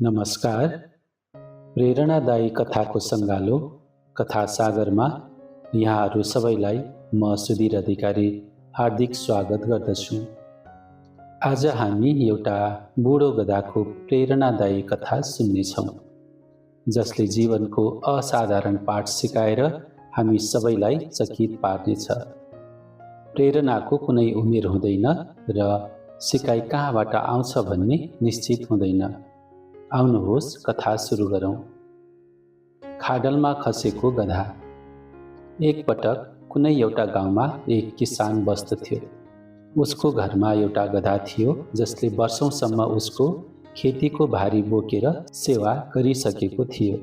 नमस्कार। प्रेरणादायी कथाको सङ्गालो कथा सागरमा यहाँहरू सबैलाई म सुधीर अधिकारी हार्दिक स्वागत गर्दछु। आज हामी एउटा बुढो गधाको प्रेरणादायी कथा सुन्नेछौँ, जसले जीवनको असाधारण पाठ सिकाएर हामी सबैलाई चकित पार्नेछ। प्रेरणाको कुनै उमेर हुँदैन र सिकाइ कहाँबाट आउँछ भन्ने निश्चित हुँदैन। आउनुहोस् कथा सुरु गरौँ। खाडलमा खसेको गधा। एक पटक कुनै एउटा गाउँमा एक किसान बस्दथ्यो। उसको घरमा एउटा गधा थियो जसले वर्षौंसम्म उसको खेतीको भारी बोकेर सेवा गरिसकेको थियो।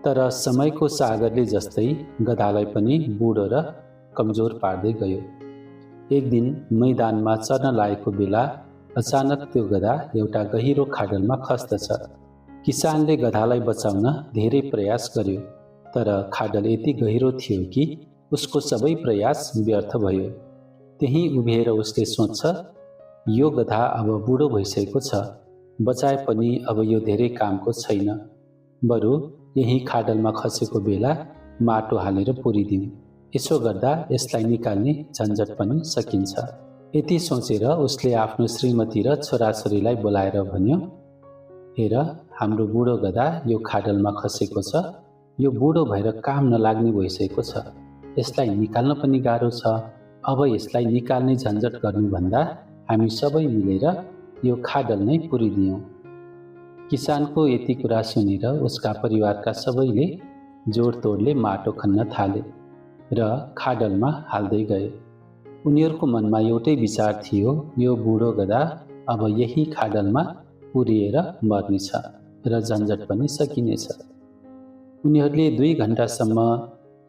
तर समयको सागरले जस्तै गधालाई पनि बुढो र कमजोर पार्दै गयो। एक दिन मैदानमा चर्न लागेको बेला अचानक त्यो गधा एउटा गहिरो खाडलमा खस्दछ। किसानले गधालाई बचाउन धेरै प्रयास गर्यो, तर खाडल यति गहिरो थियो कि उसको सबै प्रयास व्यर्थ भयो। त्यही उभिएर उसले सोच्छ, यो गधा अब बुढो भइसकेको छ, बचाए पनि अब यो धेरै कामको छैन। बरु यही खाडलमा खसेको बेला माटो हालेर पुरिदिउँ, यसो गर्दा यसलाई निकाल्ने झन्झट पनि सकिन्छ। यति सोचेर उसले आफ्नो श्रीमती र छोराछोरीलाई बोलाएर भन्यो, हेर, हाम्रो बुढो गधा यो खाडलमा खसेको छ। यो बुढो भएर काम नलाग्ने भइसकेको छ। यसलाई निकाल्न पनि गाह्रो छ। अब यसलाई निकाल्ने झन्झट गर्नुभन्दा हामी सबै मिलेर यो खाडल नै पुरिदियौँ। किसानको यति कुरा सुनेर उसका परिवारका सबैले जोडतोडले माटो खन्न थाले र खाडलमा हाल्दै गए। उनीहरूको मनमा एउटै विचार थियो, यो बुढो गधा अब यही खाडलमा पुरिएर मर्नेछ र झन्झट पनि सकिनेछ। उनीहरूले 2 घण्टासम्म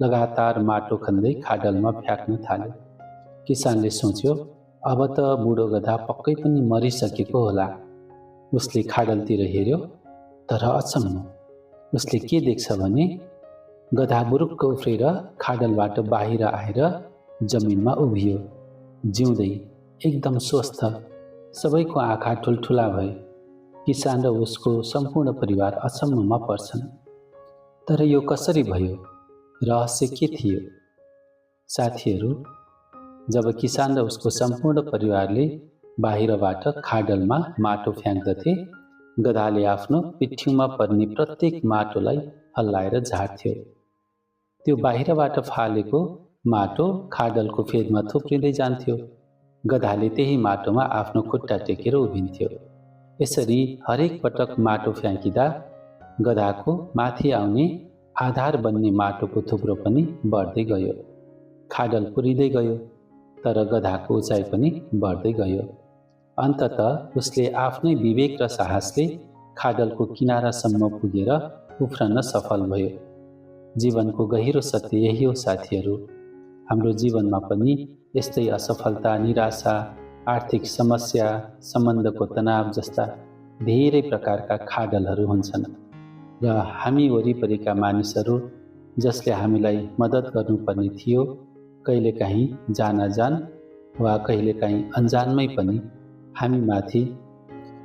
लगातार माटो खन्दै खाडलमा फ्याँक्न थाले। किसानले सोच्यो, अब त बुढो गधा पक्कै पनि मरिसकेको होला। उसले खाडलतिर हेर्यो, तर अचम्म, उसले के देख्छ भने गधा बुरुक्क उफ्रेर खाडलबाट बाहिर आएर जमिनमा उभियो, जिउँदै, एकदम स्वस्थ। सबैको आँखा ठुल्ठुला भए। किसान र उसको सम्पूर्ण परिवार अचम्ममा पर्छन्। तर यो कसरी भयो? रहस्य के थियो? साथीहरू, जब किसान र उसको सम्पूर्ण परिवारले बाहिरबाट खाडलमा माटो फ्याँक्दथे, गधाले आफ्नो पिठ्यूमा पर्ने प्रत्येक माटोलाई हल्लाएर झार्थ्यो। त्यो बाहिरबाट फालेको माटो खाडलको फेदमा थुप्रिँदै जान्थ्यो। गधाले त्यही माटोमा आफ्नो खुट्टा टेकेर उभिन्थ्यो। यसरी हरेक पटक माटो फ्याँकिँदा गधाको माथि आउने आधार बन्ने माटोको थुप्रो पनि बढ्दै गयो। खाडल पुरिँदै गयो, तर गधाको उचाइ पनि बढ्दै गयो। अन्ततः उसले आफ्नै विवेक र साहसले खाडलको किनारासम्म पुगेर उफ्रन सफल भयो। जीवनको गहिरो सत्य यही हो साथीहरू। हाम्रो जीवनमा पनि यस्तै असफलता, निराशा, आर्थिक समस्या, सम्बन्धको तनाव जस्ता धेरै प्रकारका खाडलहरू हुन्छन् र हामी वरिपरिका मानिसहरू जसले हामीलाई मद्दत गर्नुपर्ने थियो, कहिलेकाहीँ जानाजान वा कहिलेकाहीँ अनजानमै पनि हामीमाथि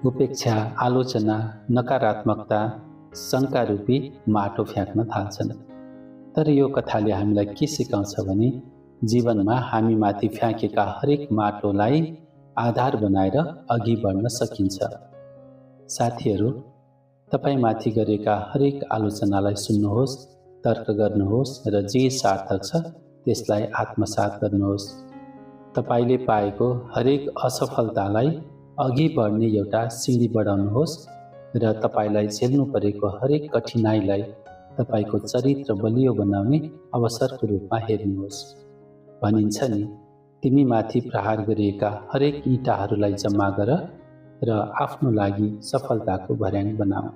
उपेक्षा, आलोचना, नकारात्मकता, शङ्का रूपी माटो फ्याँक्न थाल्छन्। तर यो कथाले हामीलाई के सिकाउँछ भने जीवनमा हामीमाथि फ्याँकेका हरेक माटोलाई आधार बनाएर अघि बढ्न सकिन्छ। साथीहरू, तपाईमाथि गरेका हरेक आलोचनालाई सुन्नुहोस्, तर्क गर्नुहोस् र जे सार्थक छ त्यसलाई आत्मसात गर्नुहोस्। तपाईले पाएको हरेक असफलतालाई अघि बढ्ने एउटा सिडी बढाउनुहोस् र तपाईलाई झेल्नु परेको हरेक कठिनाइलाई तपाईको चरित्र बलियो बनाउने अवसरको रूपमा हेर्नुहोस्। भनिन्छ नि, तिमी माथि प्रहार गरिएका हरेक इँटाहरूलाई जम्मा गर र आफ्नो लागि सफलताको भर्याङ बनाऊ।